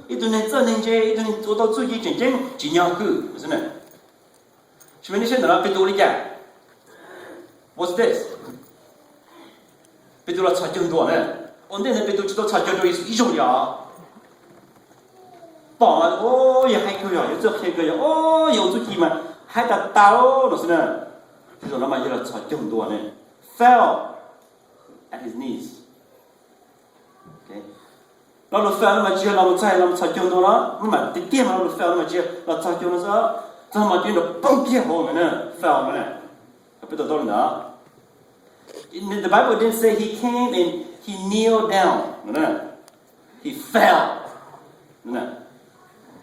一段人做人家，一段人做到自己真正几年后，不是呢？是不是你现在呢？别多理解。What's this？ 别多了，查更多呢。我那人别多知道查更多一种呀。宝嘛，哦也还可以啊，有这还可以哦，有自己嘛，还得打哦，老师呢？就说那么一了查更多呢 ，fell at his knees。OK。เรา fell 那么接，เรา在เรา查更多了，那么点嘛，เรา fell 那么接，เรา查更多的时候，这么点的崩跌后面呢 ，fell 嘛呢，不得到了呢。The Bible didn't say he came and he kneeled down. He fell.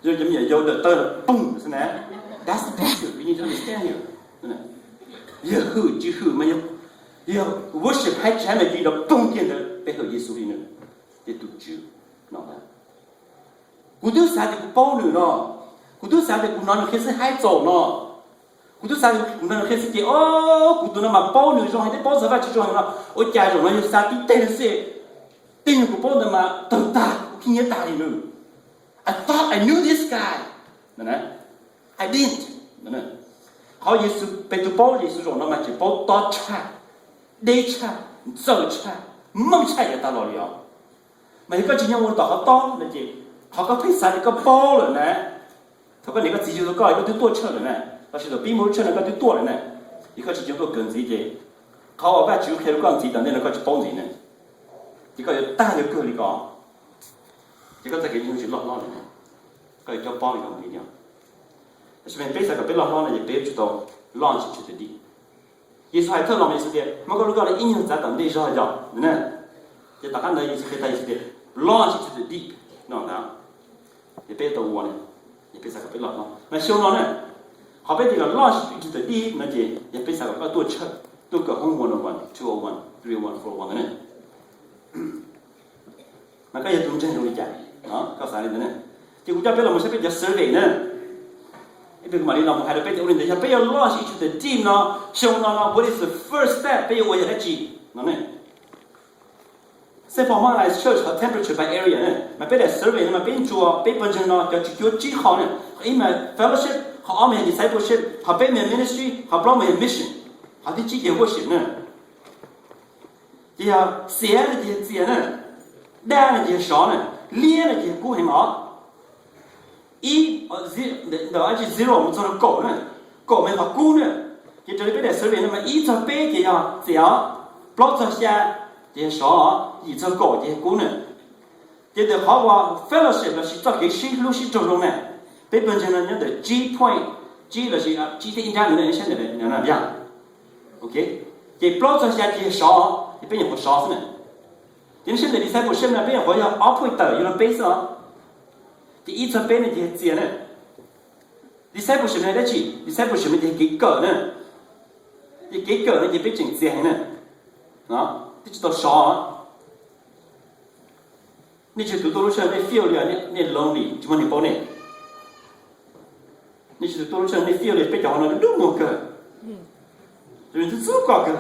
就这么有的到了嘣，是呢。That's the picture. We need to understand here. 以后之后没有worship 还没遇到崩点的背后耶稣里呢，也都知道的。古都啥的不保留呢？古都啥的不拿开始还早呢？古都啥的不拿开始的哦，古都那么保留上还得保持法去上了，我家中有啥的带的些，等于不保的嘛，都大，我听见大的了。I thought I knew this guy. I didn't. 好，耶稣被都保耶稣说那么就保到差，内差，走差，猛差也达到了。每个今天我到到那就，好个配啥的个保了呢？他把那个自己都搞一个都多车了呢，但是都比某车那个都多了呢。一个是就说跟自己，好我把就开始讲自己的那个去帮人呢，一个有大的个里个。一个在给你去落浪的，个叫帮一个不一样。是边背上个背落浪的，也背不到浪进去的地。耶稣还特浪没事的，某个如果的应用在当地时候讲，就大家呢意思给他意思的浪进去的地，啷个？也背到我呢，也背上个背落浪。那小浪呢，后边这个浪进去的地，那就也背上个多车，都个红101、201、301、401的呢。那个也都真容易讲。搞啥的呢？就我家别了，我是比较survey呢。一边个嘛，你那么还得别的，我们等下别要老是去的 team 呢，想到呢 ，what is the first step？ 别我也来记，啷呢？先放放来 search 和 temperature by area 呢，嘛别来 survey 呢嘛别做，别本身呢叫记好呢，因为 fellowship 和阿门 discipleship 和北面 ministry 和不面 mission， 和的几件我行呢。这样写的这些字呢，练的这些少呢。练了就过很好，0，我们做了高呢，高没法过呢。就这里边的手边那么一朝背这样，不朝下这少，一朝高这过呢。这的好话 fellowship 了是做给新路是中中呢，被本身呢那的 G point，G 了是G 的一家人现在的那样 ，OK， 这不朝下这少，这边也不少是呢。因为现在discipleship 那边好像 operate 有了 base 啊，第一层边的这些字呢 ，discipleship 那的字 ，discipleship 那给个呢，你给个呢就变成字呢，啊，你知道啥啊？你去读多少章，你 feel 了你 lonely， 怎么你包呢？你去读多少章，你 feel 了比较那个路个，就是自个个。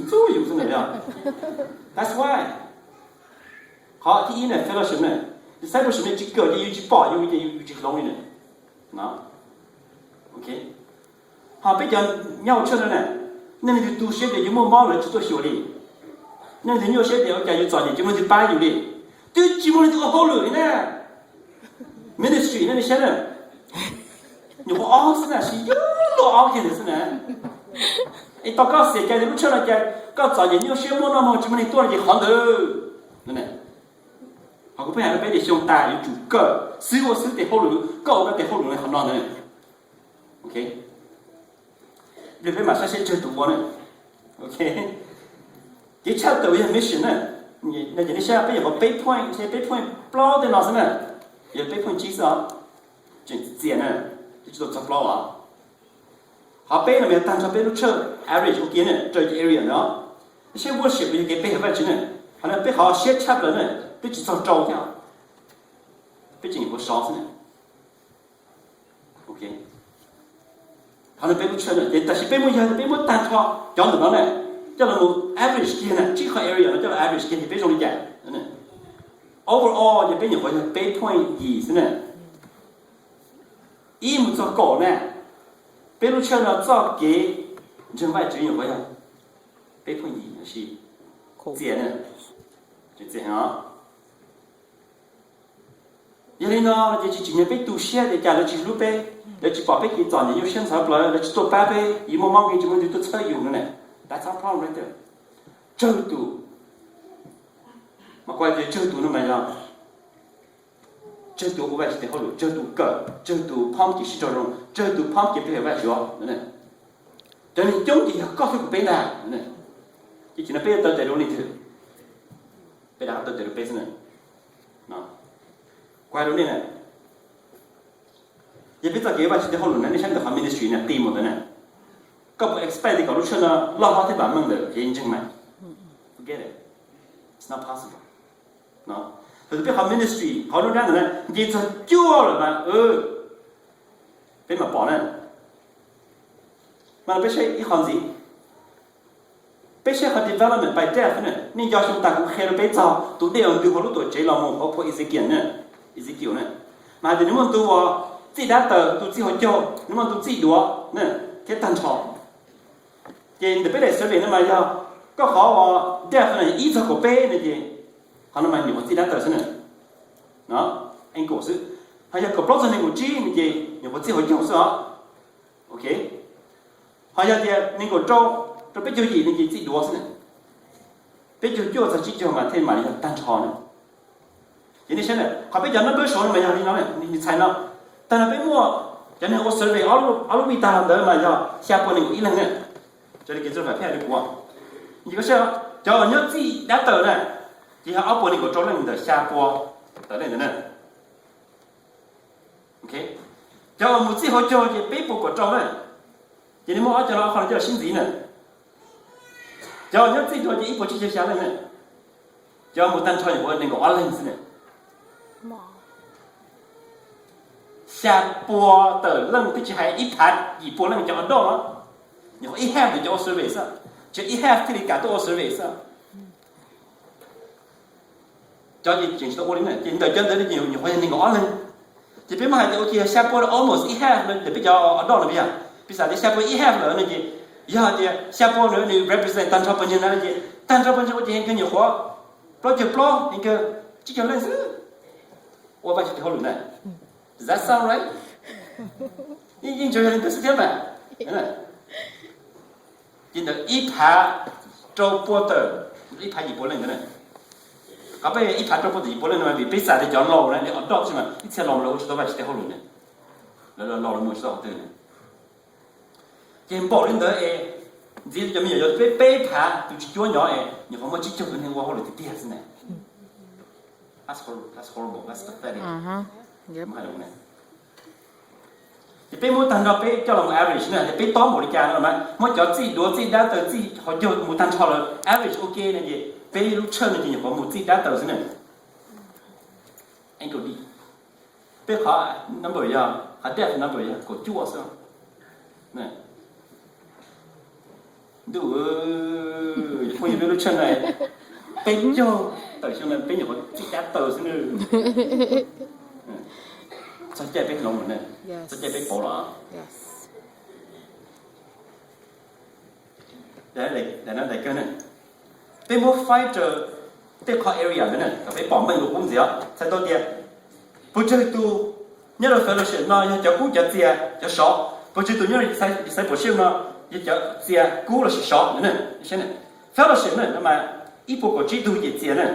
做有什么样 ？That's why。好，第一呢 ，fellowship 呢 ，discipleship 呢，这个有去报，有去容易呢，啊 ，OK。好，比较鸟车的呢，那你就读写的有没毛了去做修理？那你鸟写的我讲有早点，就么就搬有的，对，基本上这个好了呢。ministry 那你写的，你说哦是呢，是有老熬的是呢。一到搞世界，你们吃了个搞早年，你要学么那么，怎么你多了就好头，对不对？好个不然别的兄弟有主个，所以我是得好路，搞个得好路来很难的 ，OK。你别马上先去读我呢 ，OK。你吃到也没事呢，你那你现在别有个背 point， 现在背 point 不老的老师呢，也背 point 几少，这呢，你知道怎么老啊？好，背了没有？单车背路车 average 我给呢，这一 area 呢，先我写不就给背回去呢？好了，背好先差不多呢，背几张照片，背进一步烧死呢 ，OK。好了，背路车呢，但是背路以后背路单车，叫什么呢？叫什么 average 给呢？这个 area 呢叫 average 给你背上理解， overall 就俾人好像8.2是呢，一木做高呢，比如像呢做给人外只有好像8.2是这呢，就这样啊。因为呢，就是今年被读写的，假如记录呗，那就把被给早年有现场不了，那就多半呗，一毛毛给就么就都测用了呢。That's our problem right there。周读，嘛关键周读那么样，周读我外是得好了，周读个，周读旁的是这种，周读旁的别外学，对不对？但你中的要告诉个别呢，对不对？以前的别到在容里头，别哪到在别是呢，啊。怪到你呢，也别再给外是得好了呢，你现在还没得学呢，对么的呢？搞不 expect 搞出去呢，老花的版本的认真嘛 ？Forget it, it's not possible。喏，就是别好 ministry，好多人呢，你这就了嘛，别嘛保呢，嘛别说一行子，别说和 development by death 呢，你要想打工开了别早，都得用对好多这老么好破一些件呢。Ezekiel 呢，mà thì nếu mà tôi chỉ đã tờ tôi chỉ hỏi cho nếu mà tôi chỉ đùa nè cái tan trò thì để biết để xử lý nó mà giờ có khó mà đẹp này ít của bé này thì họ nó mà nhiều chỉ đã tờ thế này đó anh cổ sự hay là có blog này của chi này thì nhiều chỉ hỏi cho sao ok hay là thì nên của cho biết cho gì này thì chỉ đùa thế này biết cho chỉ cho mà thêm mà là tan trò này因为现在还被讲那不说嘛呀，你猜呢？但是被我，现在我设备阿鲁比达的嘛呀，下坡那个一人呢，这里给这买票的过，一个是叫你自己来等呢，底下阿坡那个招人的下坡等等呢 ，OK， 叫我们最后叫的北部个招人，今天我阿叫了好像叫新贼呢，叫你最多的一步直接下来呢，叫我们单穿一个那个阿人子呢。下坡的人必须还一盘，一波人叫到了，你说一 half 就20位上，就一 half 这里改到20位上，叫你进去到屋里面，进到真的你发现那个二人，这边嘛还是 OK， 下坡的 almost 一 half 呢，比较到了边，比啥的下坡一 half 了那就，以后的下坡呢你 represent 单超本身那就，单超本身我今天跟你说，不就不那个这叫认识，我把这条路呢。Does that sound right？ 你觉得不是这样吗？真的，一盘周波的，一盘一波人的呢。搞不一盘周波的一波人的嘛，比啥的叫老人，你到什么？一天老了，我知道把这条路呢，老了我知道对呢。今保人的哎，这就没有背盘，就去叫鸟哎，你好么去叫人我好了就跌死呢。That's horrible. That's pathetic. Yep. Thì bé muốn tăng ra bé cho là một average này, thì bé tóm một cái rồi mà, muốn cho chỉ đua chỉ đã từ chỉ họ cho một tăng cho là average ok này gì, bé lúc chơi này thì có một chỉ đã từ thế này, anh cậu đi, bé họ number ya, họ đẹp number ya, có chua sao, này, đủ, không như bé lúc chơi này, bé cho, từ sau này bé nhỏ chỉ đã từ thế này. Sao chạy biết lòng mình nè, sao chạy biết bỏ lỡ. Để nó đại cơ nè. Bên một fighter, bên khó area nè, bên bỏ mình cũng gì á, sao tôi đi. Bố chơi tu, nhớ là fellowship nó, nhớ cho cú cho tiền, cho sọ. Bố chơi tu nhớ là sai bổ sung nó, nhớ cho tiền, cú là sọ nè, xem nè. Fellowship nè, mà ít bộ có chỉ tu gì tiền nè,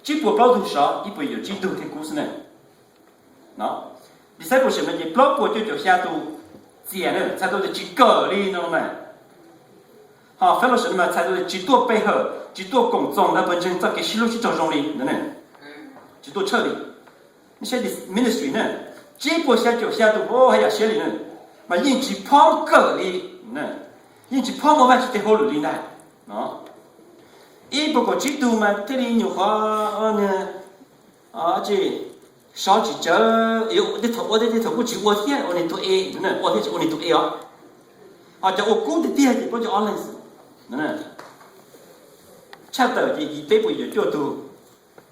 chỉ bộ bao tu sọ, ít bộ có chỉ tu thì cú nè. Đó, discipleship là gì? Blog của cho xa tu tiền nữa, xa tu là chỉ cờ đi nó mà. Họ fellowship mà xa tu là chỉ tu bây giờ, chỉ tu công trọng là bên trên cho cái xí lô chỉ cho rong đi nữa nè, chỉ tu chơi đi. Như thế ministry nè, chỉ bộ xa tu, hay là xe đi nữa, mà yên chỉ phong cờ đi nè, yên chỉ phong một vài chỉ hồ lửa đi này, đó. Ít bộ có chỉ tu mà thế đi nhiều khó nè, chỉ sao chỉ chờ yêu để thầu của chị qua thế, ông này tụi e, nè, qua thế chị ông này tụi e á, cho ông cũng để tiền thì có cho online, nè, chắc tới thì bé bây giờ cho tu,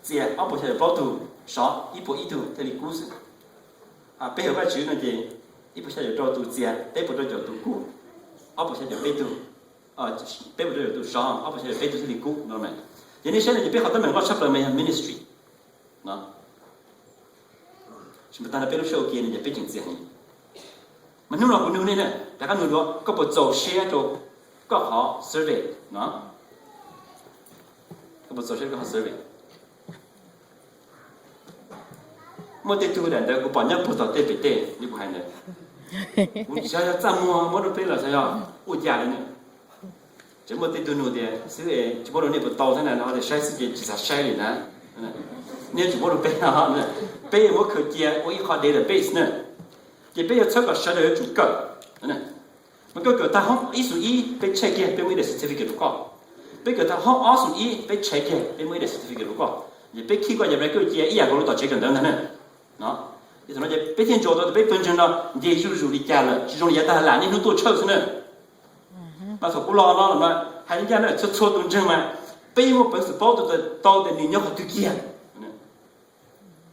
这阿不晓得包度少一步一度这里故事啊，背后把主呢就一不晓得找度这，背不着就度故，阿不晓得背度啊，背不着就度少，阿不晓得背度这里故，懂没？人家现在就背好多门我差不多没有 ministry， 啊，什么当然背了手机呢就背进这样。mà nếu nào cũng như này đại các người đó có bộ dầu xe cho có họ survey nó có bộ dầu xe có họ survey một tí tu đàn đó cũng bỏ nhớ bộ dầu tê bị tê như của hai này cũng sao cho chăm mua mỗi đôi là sao cho ui già đấy nữa chỉ một tí tu nuôi thì xứ ấy chỉ bộ đôi này bộ tàu thế này nó để sai sự gì chỉ là sai liền nè nên chỉ bộ đôi bé nào nữa bé một khởi chia có ít khó để là base nữa thì bây giờ chắc là sẽ được chủ cờ này mà cái ta không ý số ý被 check 嘅被mới được certificate của bây giờ ta không ý số ý被 check 嘅被mới được certificate của thì被khi qua nhập lại cái gì ý à có lúc đó check gần này nó thì nóจะ被天做到被分成了你就是理解了其中也大了你很多超是呢mà số của lo nó mà hay nhân là xuất xuất đồng chân mà bây giờ本事包的你要好对kia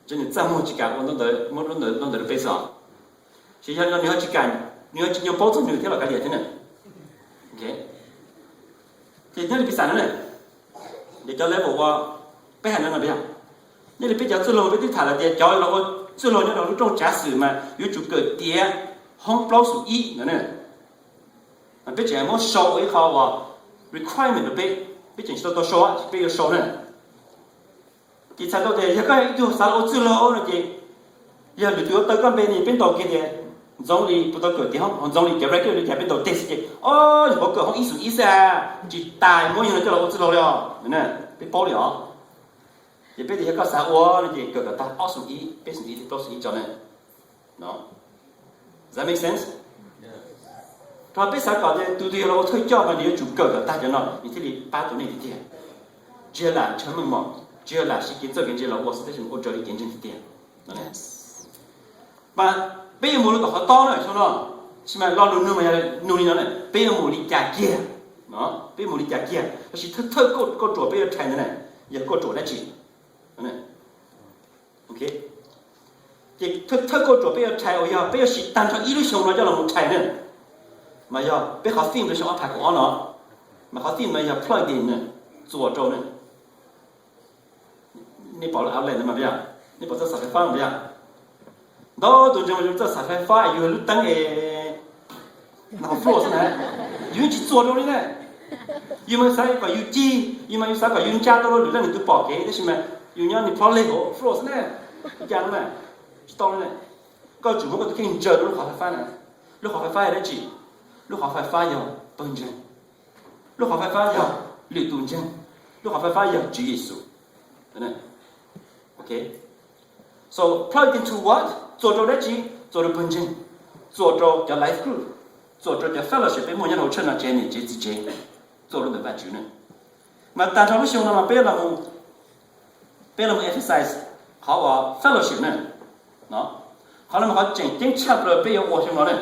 真的这么去干我弄得非常学校让你要去干，你要去用包装牛贴了干点真的 ，OK。thì nhớ là bị sản này, để cho level qua bé hành nó bây giờ, nhớ là bây giờ tôi làm với thả là để cho nó tôi làm như là lúc trong giả sử mà yêu chủ cờ tiền không bao số ý nữa nè, mà bây giờ muốn số ấy họ vào requirement của bây giờ tôi số, bây giờ số này, thì sao tôi để cái điều sao tôi làm là gì, giờ được tôi tới con bên này bên đầu kia thì giống như bữa tối thì không giống như cái record thì bên đầu test cái ôi một cái không ý思啊只大模样就老知道了呢被包了也被这个啥我那些个大21变成一都是一种呢 no does that make sense 他被啥搞的都对了我推荐嘛你要主个大家呢你这里把住那一点接了成本嘛接了是给这边接了我是在什么我这里点进去点 mà bây giờ muốn có to nữa xong rồi nhưng mà lo luôn mà nuôi nó này bây giờ muốn đi chả kia nó bây giờ muốn đi chả kia nó chỉ thơ cô chỗ bây giờ thành thế này giờ cô chỗ đã chỉ này ok thì thơ cô chỗ bây giờ thành rồi bây giờ chỉ单纯一路上来叫我们thành này mà giờ bây giờ phim là sao phải có nó mà họ phim mà giờ plug in này 做着呢你保了 outlet 嘛不呀你保这啥方不呀 đó tôi cho chúng ta xài phải phá yêu lúc tăng nào flow thế này yêu chỉ做đâu này yêu mà sai có yêu chi yêu mà yêu sai có yêu cha đâu rồi là tôi bỏ cái đấy mà yêu nhau thì flow lên hộ flow thế này cha nó này to này có chủ có tôi kinh chờ lúc họ phải phá này lúc họ phải phá là gì lúc họ phải phá yêu bận chân lúc họ phải phá yêu luyện tuần chân lúc họ phải phá yêu Chúa Giêsu thế này okay so plug into what 做着的机，做着本身，做着叫 life group， 做着叫 fellowship， 被某人头称了建立这之间，做着的办主呢。嘛，但是我想嘛，别那么 emphasize 好啊 fellowship 呢，喏，好那么好正差不多别有我什么呢？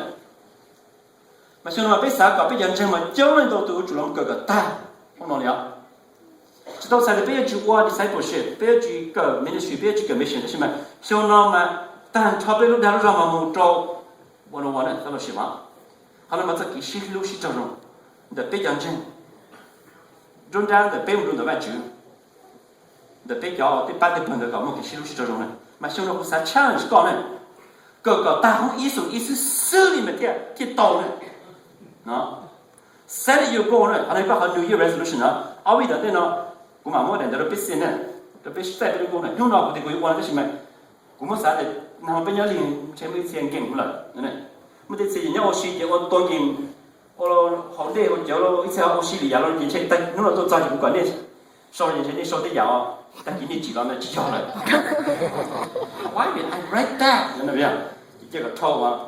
嘛，想嘛别啥个别认真嘛，教人都主动个大，我弄了。知道啥的别去我 discipleship， 别去个 ministry， 别去个 mission， 是嘛？想嘛。但差不多那路上嘛，我找我呢，他们喜欢，后来嘛，这给西路西这种的北江镇，中间的北部的外区，的北郊的八的朋友搞么给西路西这种呢，嘛，现在我啥 challenge 搞呢，个大红艺术手里面贴刀呢，啊，啥的有搞呢，还能搞好 New Year resolution 呢，阿伟的呢，我嘛莫的都别写呢，都别晒别搞呢，用到不得过我那是么，我们啥的。那么，别人前面先讲过了，对不对？没得谁让我学的，我当今我好累，我叫了一次我洗里呀，了以前但弄了都早就不管那，说以前你说的呀，但今天记了那记下了。Why did I write that？ 真的不呀？这个抄啊，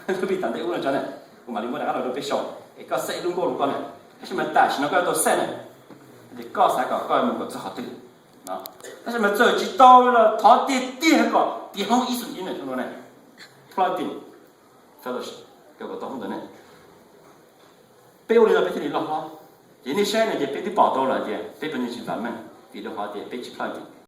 都被当地我了讲呢，我嘛，你们大家都别笑，一个谁弄过路过呢？还是蛮大，现在个都晒呢，你搞啥搞搞么个只好对。 啊，但是嘛，走起到了，他第二个地方艺术院呢，什么呢 ？Plugging fellowship， 这个当的呢。北欧的那边里老好，人家现在就被你报道了的，这边的去咱们，别的话的被去 plugging。